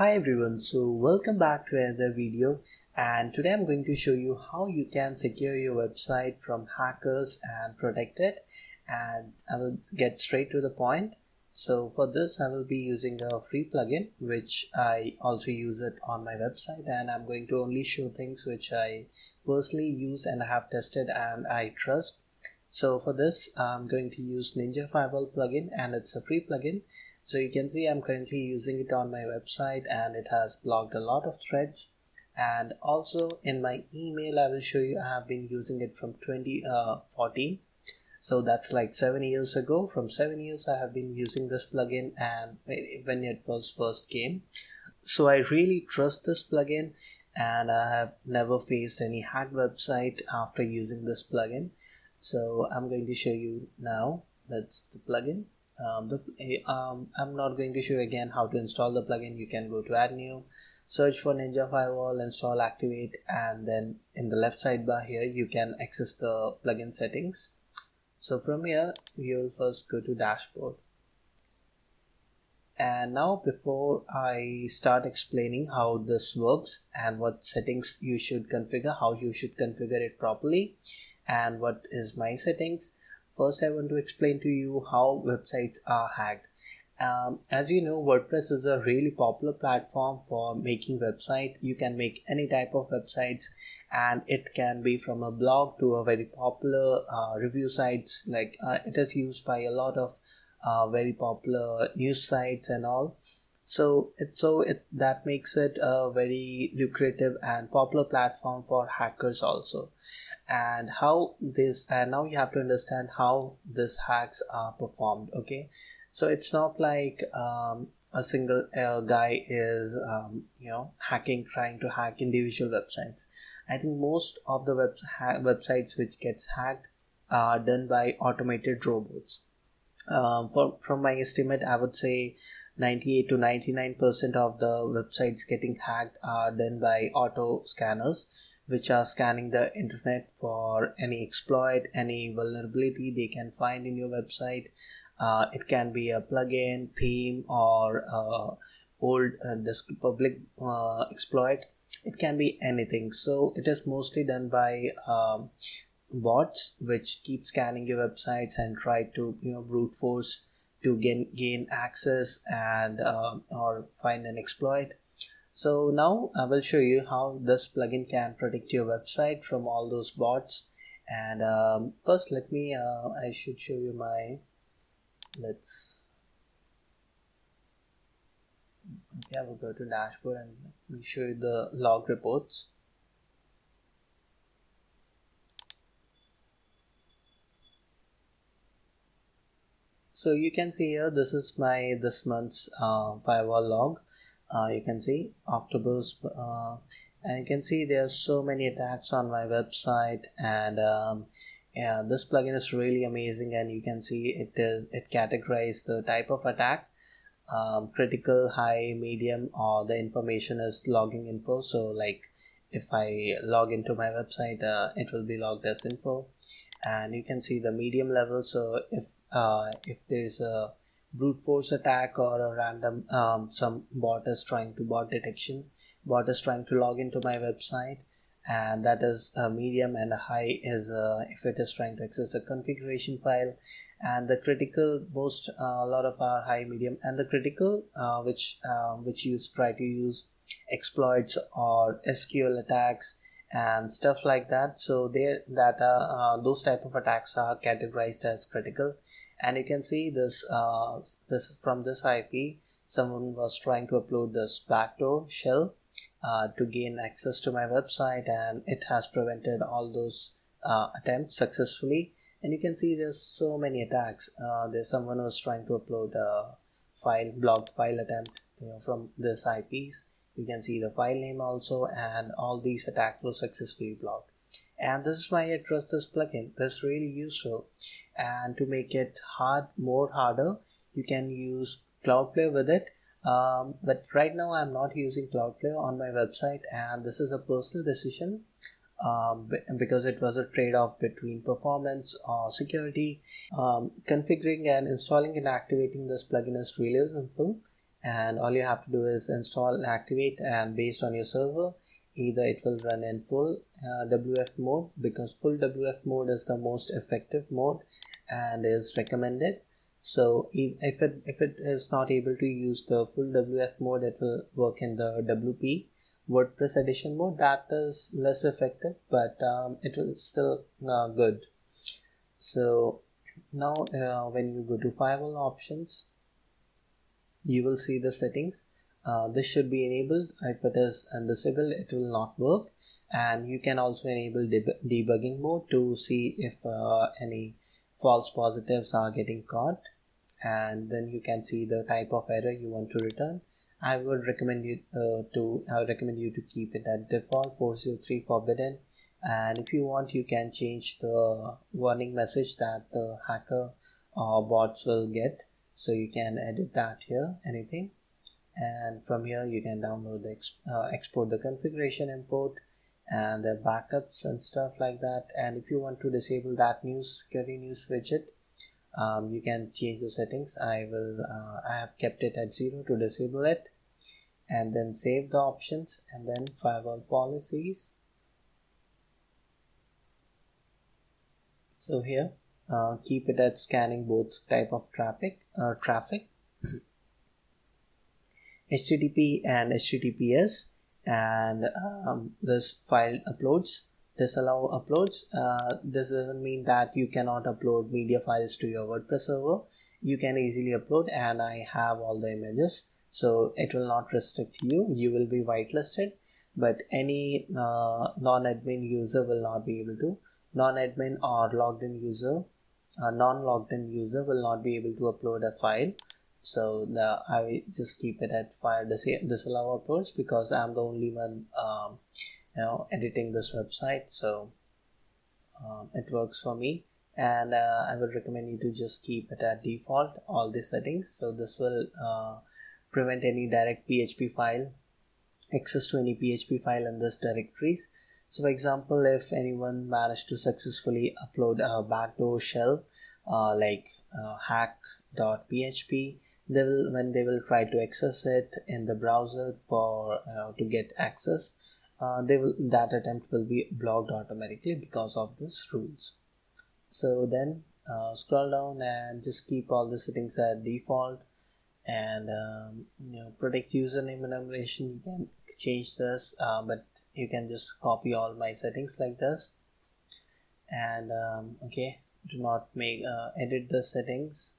Hi everyone, so welcome back to another video, and today I'm going to show you how you can secure your website from hackers and protect it, and I will get straight to the point. So for this I will be using a free plugin which I also use it on my website, and I'm going to only show things which I personally use and have tested and I trust. So for this I'm going to use Ninja Firewall plugin, and it's a free plugin. So you can see I'm currently using it on my website and it has blocked a lot of threads. And also in my email I will show you I have been using it from 2014. So that's like 7 years ago. From 7 years I have been using this plugin, and when it was first came. So I really trust this plugin, and I have never faced any hacked website after using this plugin. So I'm going to show you now. That's the plugin. I'm not going to show you again how to install the plugin. You can go to add new, search for Ninja Firewall, install, activate, and then in the left sidebar here you can access the plugin settings. So from here you'll first go to dashboard. And now before I start explaining how this works and what settings you should configure, how you should configure it properly, and what is my settings, first I want to explain to you how websites are hacked. As you know, WordPress is a really popular platform for making website. You can make any type of websites, and it can be from a blog to a very popular review sites. Like it is used by a lot of very popular news sites and all. So that makes it a very lucrative and popular platform for hackers also. And now you have to understand how these hacks are performed. Okay, so it's not like a single guy is trying to hack individual websites. I think most of the websites which gets hacked are done by automated robots. From my estimate, I would say 98 to 99% of the websites getting hacked are done by auto scanners, which are scanning the internet for any exploit, any vulnerability they can find in your website. It can be a plugin, theme, or old public exploit. It can be anything. So it is mostly done by bots which keep scanning your websites and try to brute force to gain access and or find an exploit. So now I will show you how this plugin can protect your website from all those bots. And first let me I should show you my okay, I will go to dashboard and let me show you the log reports. So you can see here, this is my this month's firewall log. You can see October's and you can see there's so many attacks on my website, and yeah, this plugin is really amazing. And you can see it categorizes the type of attack, critical, high, medium, or the information is logging info. So like if I log into my website, it will be logged as info. And you can see the medium level. So if there's a brute force attack or a random some bot is trying to log into my website, and that is a medium, and a high is if it is trying to access a configuration file. And the critical, most a lot of our high, medium, and the critical which you try to use exploits or SQL attacks and stuff like that. So those type of attacks are categorized as critical. And you can see this from this IP, someone was trying to upload this backdoor shell to gain access to my website, and it has prevented all those attempts successfully. And you can see there's so many attacks. There's someone who was trying to upload a blocked file attempt from this IPs. You can see the file name also, and all these attacks were successfully blocked. And this is why I trust this plugin. That's really useful. And to make it more harder, you can use Cloudflare with it. But right now I'm not using Cloudflare on my website, and this is a personal decision because it was a trade-off between performance or security. Configuring and installing and activating this plugin is really simple. and all you have to do is install activate, and based on your server either it will run in full WF mode, because full WF mode is the most effective mode and is recommended. So if it is not able to use the full WF mode, it will work in the WP WordPress edition mode. That is less effective, but it is still good. So now when you go to firewall options, you will see the settings. This should be enabled. If it is disabled, it will not work. And you can also enable debugging mode to see if any false positives are getting caught, and then you can see the type of error you want to return. I would recommend you to keep it at default 403 forbidden, and if you want you can change the warning message that the hacker or bots will get. So you can edit that here, anything, and from here you can download the export the configuration import and the backups and stuff like that. And if you want to disable that security news widget, you can change the settings. I have kept it at 0 to disable it, and then save the options, and then firewall policies. So here keep it at scanning both type of traffic HTTP and HTTPS, and this file uploads, disallow uploads. This doesn't mean that you cannot upload media files to your WordPress server. You can easily upload, and I have all the images, so it will not restrict you. You will be whitelisted, but any non-admin user will not be able to. Non-admin or non-logged in user will not be able to upload a file. So I just keep it at file disallow uploads, because I'm the only one editing this website, so it works for me. And I would recommend you to just keep it at default, all these settings. So this will prevent any direct PHP file access to any PHP file in this directories. So for example, if anyone managed to successfully upload a backdoor shell like hack.php, when they will try to access it in the browser for to get access, that attempt will be blocked automatically because of this rules. So then scroll down and just keep all the settings at default, and protect username enumeration. You can change this, but you can just copy all my settings like this. And okay, do not edit the settings.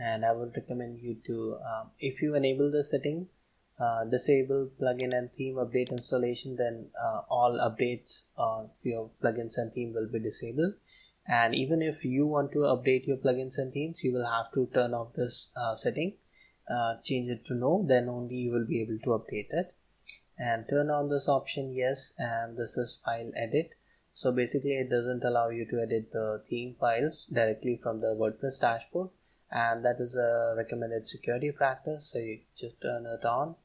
And I would recommend you to if you enable the setting, disable plugin and theme update installation, then all updates of your plugins and theme will be disabled. And even if you want to update your plugins and themes, you will have to turn off this setting, change it to no, then only you will be able to update it. And turn on this option, yes, and this is file edit. So basically it doesn't allow you to edit the theme files directly from the WordPress dashboard, and that is a recommended security practice, so you just turn it on.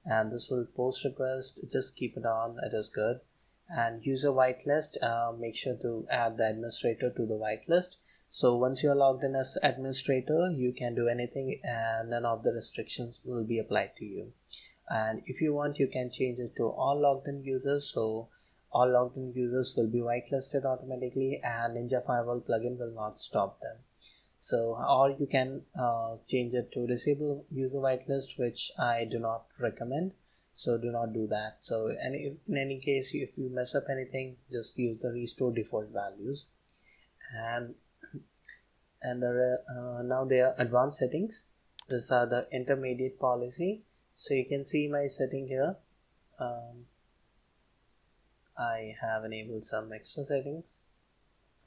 And this will post request, just keep it on, it is good. And user whitelist, make sure to add the administrator to the whitelist. So once you're logged in as administrator, you can do anything and none of the restrictions will be applied to you. And if you want, you can change it to all logged in users, so all logged in users will be whitelisted automatically, and Ninja Firewall plugin will not stop them. So, or you can change it to disable user whitelist, which I do not recommend, so do not do that. So in any case, if you mess up anything, just use the restore default values. And now there are advanced settings. These are the intermediate policy. So you can see my setting here. I have enabled some extra settings,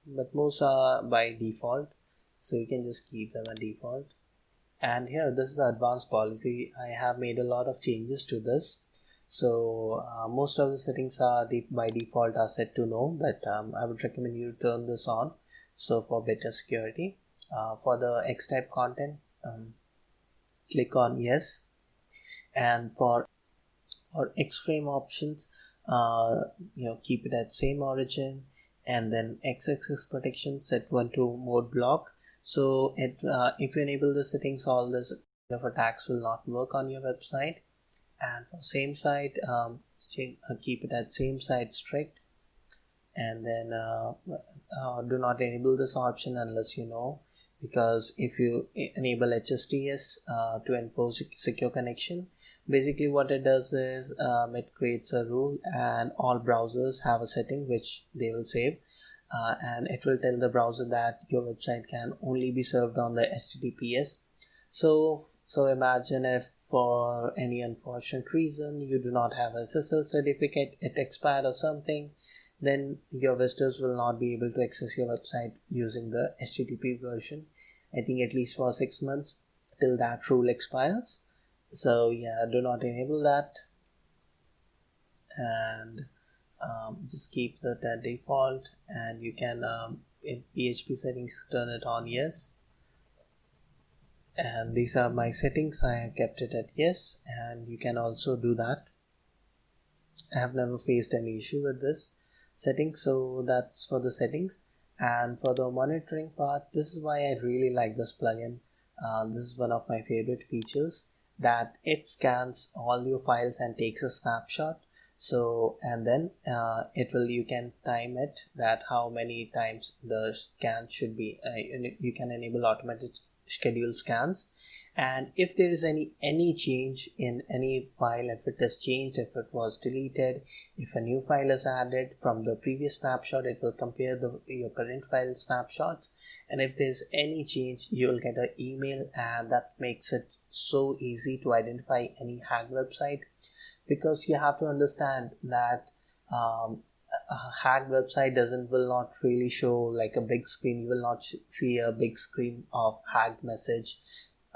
but most are by default, so you can just keep them at default. And here, this is the advanced policy. I have made a lot of changes to this. So most of the settings are by default are set to no, but I would recommend you to turn this on, so for better security. For the X type content, click on yes. And for X-frame options, keep it at same origin, and then X-axis protection, set one to mode block. So if you enable the settings, all this of attacks will not work on your website. And for same site, keep it at same site strict, and then do not enable this option unless you know, because if you enable HSTS to enforce secure connection, basically what it does is it creates a rule, and all browsers have a setting which they will save, and it will tell the browser that your website can only be served on the HTTPS. So imagine if for any unfortunate reason you do not have SSL certificate, it expired or something, then your visitors will not be able to access your website using the HTTP version, I think at least for 6 months till that rule expires. So yeah, do not enable that, and just keep that at default, and you can in PHP settings turn it on yes. And these are my settings. I have kept it at yes, and you can also do that. I have never faced any issue with this setting. So that's for the settings. And for the monitoring part, this is why I really like this plugin. This is one of my favorite features, that it scans all your files and takes a snapshot. So, and then you can time it, that how many times the scan should be. You can enable automatic schedule scans, and if there is any change in any file, if it has changed, if it was deleted, if a new file is added from the previous snapshot, it will compare your current file snapshots, and if there's any change, you will get an email, and that makes it so easy to identify any hacked website, because you have to understand that a hacked website will not really show like a big screen. You will not see a big screen of hacked message.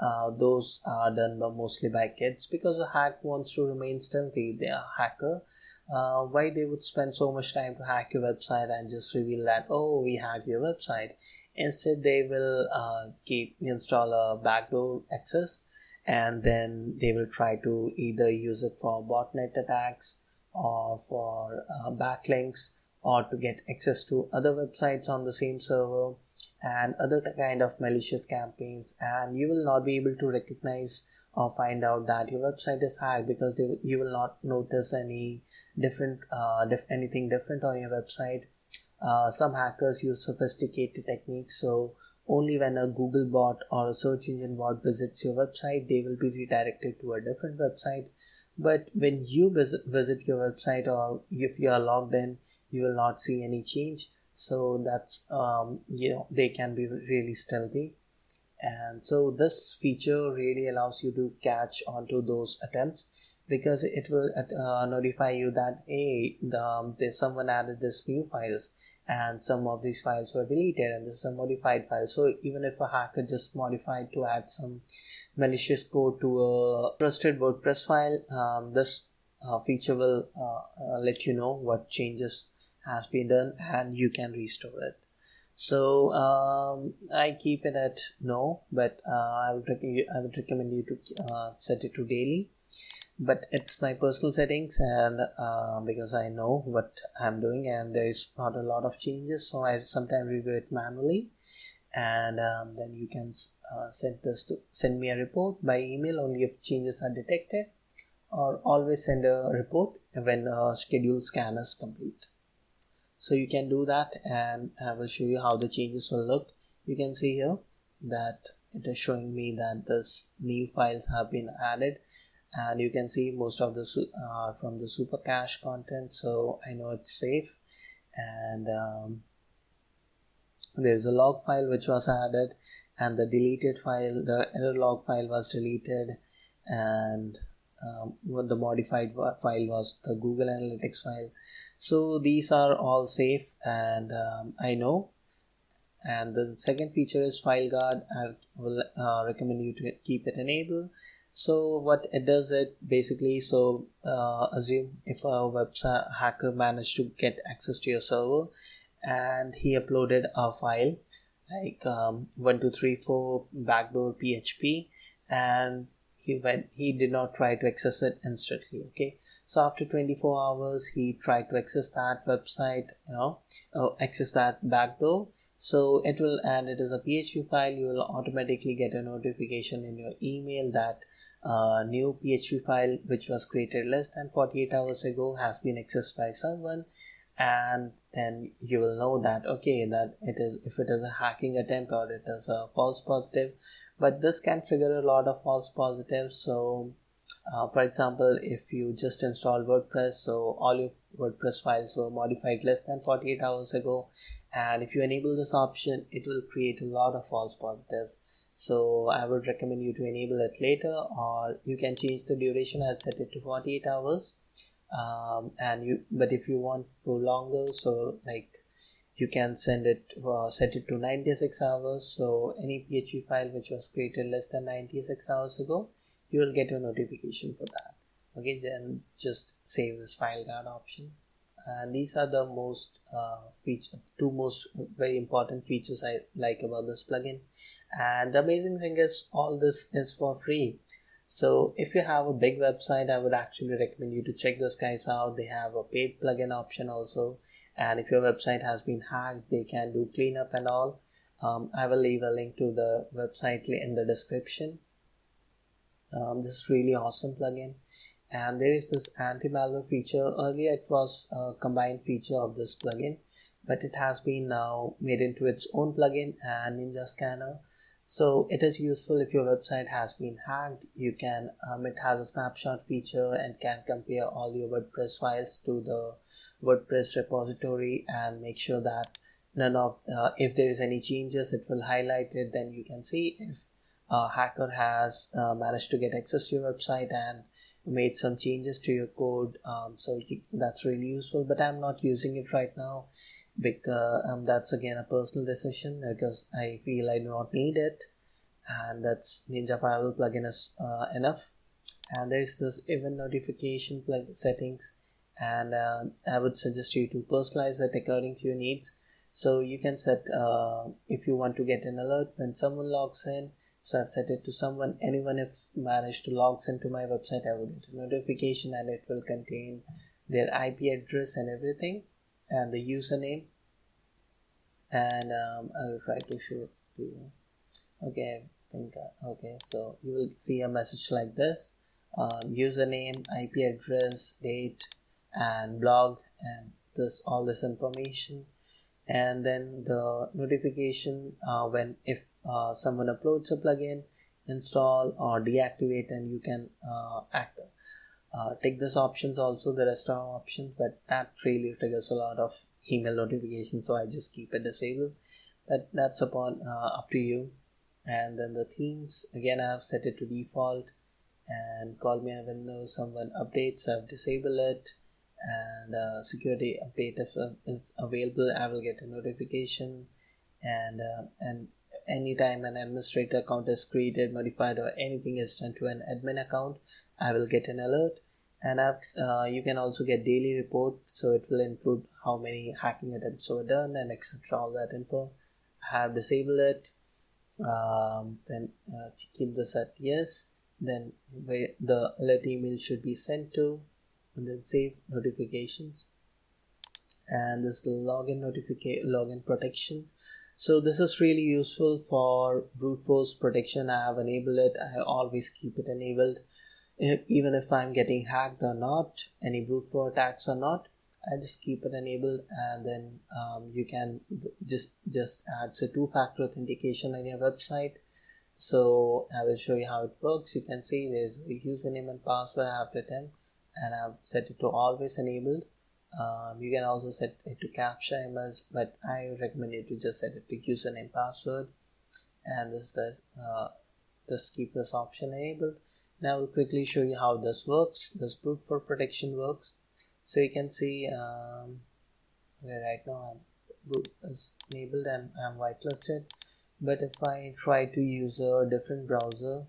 Those are done mostly by kids, because a hack wants to remain stealthy. They are a hacker. Why they would spend so much time to hack your website and just reveal that, oh, we hacked your website? Instead, they will install a backdoor access, and then they will try to either use it for botnet attacks, or for backlinks, or to get access to other websites on the same server, and other kind of malicious campaigns. And you will not be able to recognize or find out that your website is hacked, because you will not notice any different anything different on your website. Some hackers use sophisticated techniques, so only when a Google bot or a search engine bot visits your website, they will be redirected to a different website. But when you visit your website, or if you are logged in, you will not see any change. So that's they can be really stealthy, and so this feature really allows you to catch onto those attempts, because it will notify you that, hey, there's someone added this new files, and some of these files were deleted, and there's some modified files. So even if a hacker just modified to add some malicious code to a trusted WordPress file, this feature will let you know what changes has been done, and you can restore it. So I keep it at no, but I would recommend you to set it to daily. But it's my personal settings, and because I know what I'm doing, and there is not a lot of changes, so I sometimes review it manually. And then you can send me a report by email only if changes are detected, or always send a report when a scheduled scan is complete. So you can do that, and I will show you how the changes will look. You can see here that it is showing me that this new files have been added, and you can see most of the from the super cache content, so I know it's safe. And there's a log file which was added, and the deleted file, the error log file was deleted, and what the modified file was the Google Analytics file. So these are all safe, and I know. And the second feature is file guard. I will recommend you to keep it enabled. So what it does, it basically, so assume if a website hacker managed to get access to your server, and he uploaded a file like 1234 backdoor PHP, and he did not try to access it instantly. Okay, so after 24 hours he tried to access that website, access that backdoor, So it will, and it is a PHP file. You will automatically get a notification in your email that new PHP file which was created less than 48 hours ago has been accessed by someone, and then you will know that okay, that it is, if it is a hacking attempt or it is a false positive. But this can trigger a lot of false positives. So for example, if you just install WordPress, so all your WordPress files were modified less than 48 hours ago, and if you enable this option, it will create a lot of false positives. So I would recommend you to enable it later, or you can change the duration. I'll set it to 48 hours. But if you want for longer, so like you can set it to 96 hours. So any PHP file which was created less than 96 hours ago, you will get a notification for that. Okay, then just save this file guard option. And these are the two most very important features I like about this plugin. And the amazing thing is, all this is for free. So if you have a big website, I would actually recommend you to check this guys out. They have a paid plugin option also, and if your website has been hacked, they can do cleanup and all. I will leave a link to the website in the description. This is really awesome plugin. And there is this anti-malware feature. Earlier it was a combined feature of this plugin, but it has been now made into its own plugin and Ninja Scanner. So it is useful if your website has been hacked. You can it has a snapshot feature and can compare all your WordPress files to the WordPress repository and make sure that none of if there is any changes, it will highlight it. Then you can see if a hacker has managed to get access to your website and made some changes to your code. That's really useful, but I'm not using it right now because that's again a personal decision, because I feel I do not need it, and that's Ninja Firewall plugin is enough. And there's this event notification settings, and I would suggest you to personalize it according to your needs. So you can set if you want to get an alert when someone logs in. So I've set it to anyone if managed to log into my website, I will get a notification, and it will contain their IP address and everything, and the username. And I will try to show it to you. Okay, okay, so you will see a message like this: username, IP address, date, and blog, and all this information. And then the notification when if someone uploads a plugin, install or deactivate, and you can take this options also, the restaurant option, but that really triggers a lot of email notifications, so I just keep it disabled. But that's up to you. And then the themes, again, I have set it to default, and call me when someone updates, I've disabled it. And security update, if is available, I will get a notification. And anytime an administrator account is created, modified, or anything is done to an admin account, I will get an alert. And you can also get daily report, so it will include how many hacking attempts were done and etc. All that info. I have disabled it. Then keep this at yes. Then where the alert email should be sent to, and then save notifications. And this is the login protection. So this is really useful for brute force protection. I have enabled it. I always keep it enabled, even if I'm getting hacked or not, any brute force attacks or not, I just keep it enabled. And then you can just add two-factor authentication on your website. So I will show you how it works. You can see there's a username and password I have to attempt, and I've set it to always enabled. You can also set it to captcha image, but I recommend you to just set it to username password. And just keep this option enabled. Now I will quickly show you how this works. This brute force protection works. So you can see where right now brute is enabled and I'm whitelisted. But if I try to use a different browser,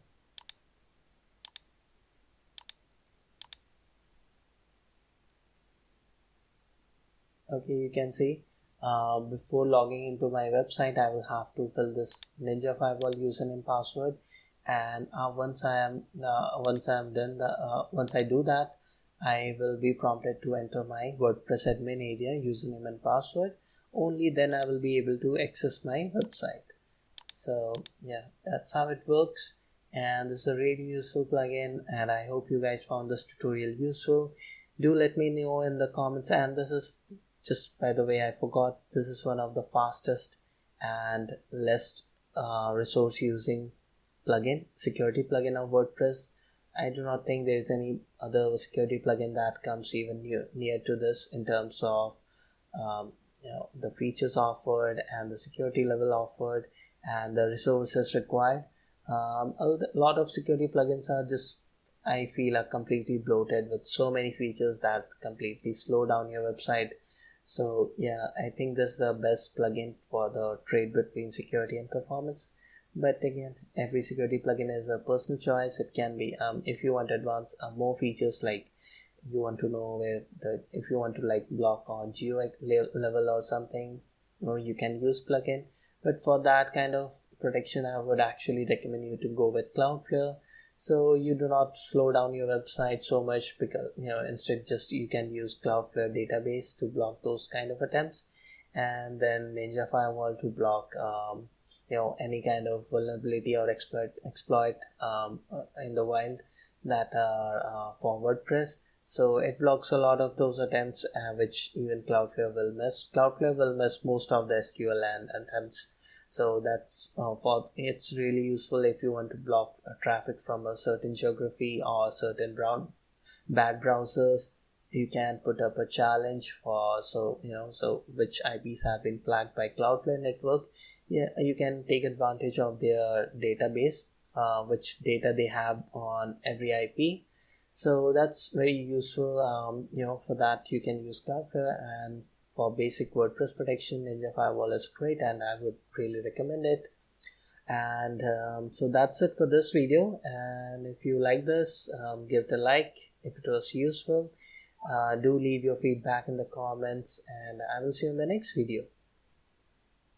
okay, you can see before logging into my website, I will have to fill this Ninja Firewall username password. And once I do that, I will be prompted to enter my WordPress admin area username and password. only then I will be able to access my website. So yeah, that's how it works, and this is a really useful plugin, and I hope you guys found this tutorial useful. Do let me know in the comments. And this is, just by the way, I forgot, this is one of the fastest and less resource using security plugin of WordPress. I do not think there is any other security plugin that comes even near to this in terms of the features offered and the security level offered and the resources required. A lot of security plugins are just, I feel, are completely bloated with so many features that completely slow down your website. So yeah, I think this is the best plugin for the trade between security and performance. But again, every security plugin is a personal choice. It can be, if you want to advance more features, like you want to know where if you want to like block on geo level or something, or you can use plugin. But for that kind of protection, I would actually recommend you to go with Cloudflare, so you do not slow down your website so much, because instead just you can use Cloudflare database to block those kind of attempts, and then Ninja Firewall to block any kind of vulnerability or exploit in the wild that are for WordPress. So it blocks a lot of those attempts, which even Cloudflare will miss. Cloudflare will miss most of the SQL and attempts. So that's it's really useful if you want to block traffic from a certain geography or certain bad browsers. You can put up a challenge for so which IPs have been flagged by Cloudflare network. Yeah, you can take advantage of their database, which data they have on every IP. So that's very useful. For that you can use Cloudflare, and for basic WordPress protection, Ninja Firewall is great, and I would really recommend it. And so that's it for this video. And if you like this, give it a like if it was useful. Do leave your feedback in the comments, and I will see you in the next video.